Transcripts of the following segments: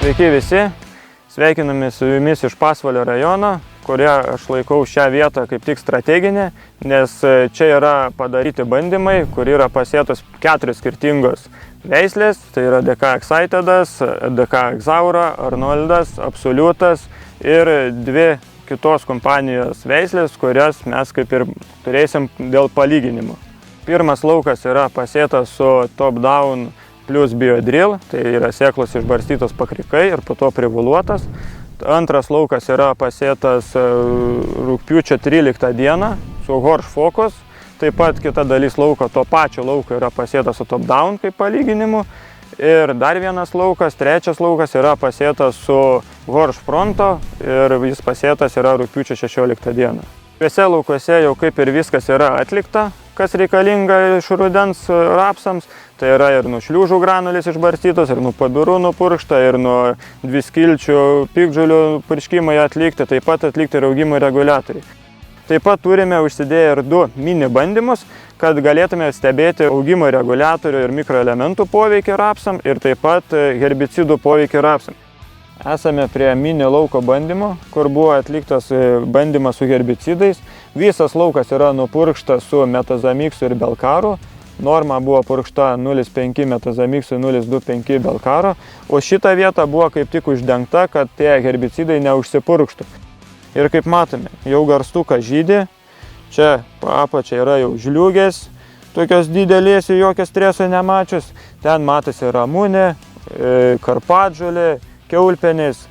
Sveiki visi, sveikiname su jumis iš Pasvalio rajono, kurie aš laikau šią vietą kaip tik strateginė, nes čia yra padaryti bandymai, kur yra pasėtos 4 skirtingos veislės, tai yra DK Excitedas, DK Exaura, Arnoldas, Absoliutas ir 2 kitos kompanijos veislės, kurias mes kaip ir turėsim dėl palyginimo. Pirmas laukas yra pasėtas su Top Down plus Biodrill, tai yra sėklos išbarstytos pakrikai ir po to privuluotas. Antras laukas yra pasėtas rugpjūčio 13 dieną su Horsch Focus. Taip pat kita dalis lauko, to pačio lauko yra pasėtas su Top Down kaip palyginimu. Ir dar vienas laukas, trečias laukas yra pasėtas su Horsch Fronto ir jis pasėtas yra rugpjūčio 16 dieną. Šiuose laukuose jau kaip ir viskas yra atlikta, kas reikalinga iš rudens rapsams. Tai yra ir nuo šliūžų granulės išbarstytos, ir nuo pabirų nupurkšta, ir nuo dviskilčių piktžolių purškimai atlikti, taip pat atlikti ir augimo reguliatoriai. Taip pat turime užsidėję ir 2 mini bandymus, kad galėtume stebėti augimo reguliatorių ir mikroelementų poveikį rapsam ir taip pat herbicidų poveikį rapsam. Esame prie mini lauko bandymo, kur buvo atliktas bandymas su herbicidais. Visas laukas yra nupurkštas su metazamiksu ir belkaru. Norma buvo purkšta 0,5 metazamiksu ir 0,25 belkaro, o šita vieta buvo kaip tik uždengta, kad tie herbicidai neužsipurkštų. Ir kaip matome, jau garstukas žydi, čia apačia yra jau žliūgės, tokios didelės ir jokio streso nemačius. Ten matosi ramunė, karpadžolė, kiaulpenės.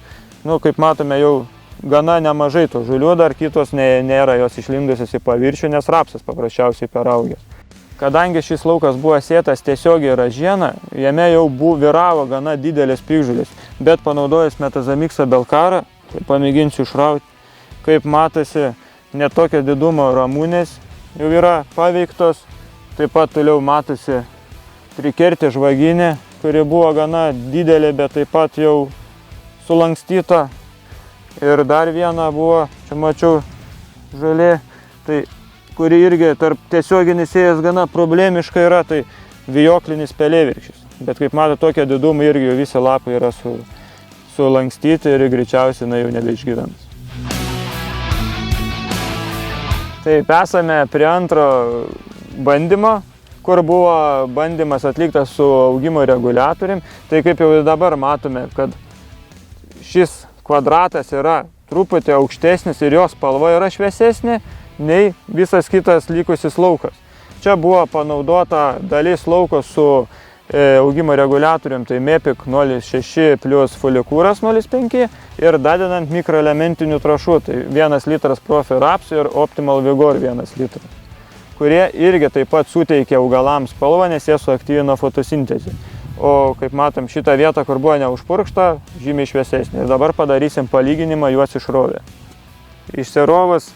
Kaip matome, jau gana nemažai tų žulių, dar kitos nėra jos išlindusios į paviršių, nes rapsas paprasčiausiai peraugęs. Kadangi šis laukas buvo sėtas tiesiogiai ražiena, jame jau vyravo gana didelės piktžolės, bet panaudojus metazamiksą belkarą, tai pamėginsiu išrauti, kaip matosi, net tokio didumo ramunės jau yra paveiktos. Taip pat toliau matosi trikertė žvaginė, kuri buvo gana didelė, bet taip pat jau sulankstyta. Ir dar viena buvo, čia mačiau, žalė, kuri irgi tarp tiesioginis sėjas gana problemiška yra, tai vijoklinis pelėvirkštis. Bet kaip matote, tokio didumo irgi jau visi lapai yra sulankstyti ir greičiausiai jau nebeišgyvens. Taip, esame prie antro bandymo, kur buvo bandymas atliktas su augimo reguliatorium. Tai kaip jau dabar matome, kad šis kvadratas yra truputį aukštesnis ir jo spalva yra šviesesnė nei visas kitas likusis laukas. Čia buvo panaudota dalis lauko su augimo reguliatorium, tai MEPIC 0,6 plus folikūras 0,5 ir dadedant mikroelementinių trąšų, tai 1 litras Profi rapsų ir Optimal Vigor 1 litras, kurie irgi taip pat suteikia augalams spalvą, nes jie suaktyvina fotosintezę. O kaip matom, šitą vietą, kur buvo neužpurkšta, žymiai šviesesnė. Ir dabar padarysim palyginimą juos išrovę. Išsirovus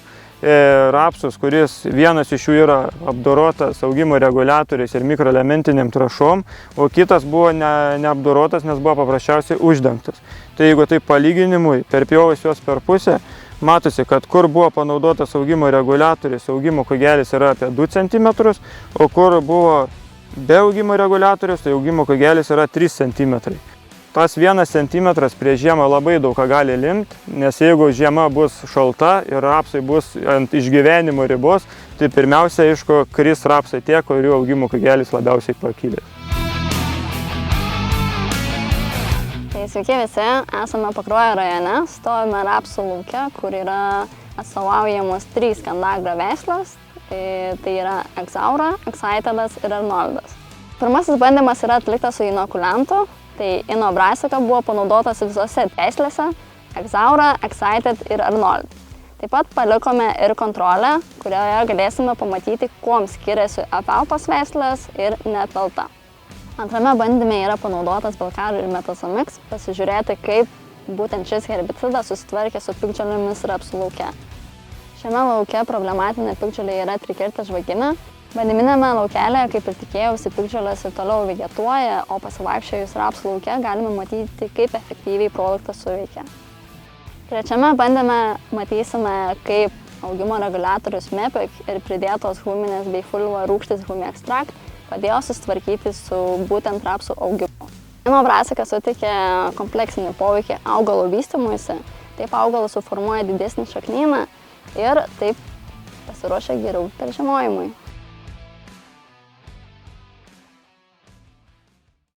rapsus, kuris vienas iš jų yra apdorotas augimo reguliatoriais ir mikroelementiniam trąšom, o kitas buvo neapdorotas, nes buvo paprasčiausiai uždengtas. Tai jeigu taip palyginimui, perpjovus juos per pusę, matosi, kad kur buvo panaudotas augimo reguliatorius, augimo kogelis yra apie 2 cm, o kur buvo be augimo reguliatorius, tai augimo kogelis yra 3 cm. Tas 1 cm prie žiemą labai daug ką gali lemti, nes jeigu žiema bus šalta ir rapsai bus ant išgyvenimo ribos, tai pirmiausia, aišku, kris rapsai tie, kurių augimo kogelis labiausiai pakilęs. Tai sveiki visi, esame Pakruojo rajone, stovime rapsų lauke, kur yra atstovaujamos 3 Candagra veislės, tai yra Exaura, Excitedas ir Arnoldas. Pirmasis bandymas yra atliktas su inokulentu. Tai inobrasika buvo panaudotas visose veislėse – Exaura, Excited ir Arnold. Taip pat palikome ir kontrolę, kurioje galėsime pamatyti, kuom skiriasi apeltos veislės ir neapelta. Antrame bandyme yra panaudotas belkar ir metazamix, pasižiūrėti, kaip būtent šis herbicidas susitvarkė su piktžolėmis rapsų lauke. Šiame lauke problematinė piktžolė yra trikertė žvaginė. Bandyminėme laukelėje, kaip ir tikėjausi, piktžolės ir toliau vegetuoja, o pasivaikščiojus rapsų lauke galime matyti, kaip efektyviai produktas suveikia. Trečiame bandyme matysime, kaip augimo reguliatorius MEPIC ir pridėtos huminės bei fulvo rūgštys humi ekstrakt padėjo susitvarkyti su būtent rapsų augimu. Inobrasika suteikia kompleksinį poveikį augalo vystymuisi, taip augalas suformuoja didesnį šaknyną ir taip pasiruošia geriau peržiemojimui.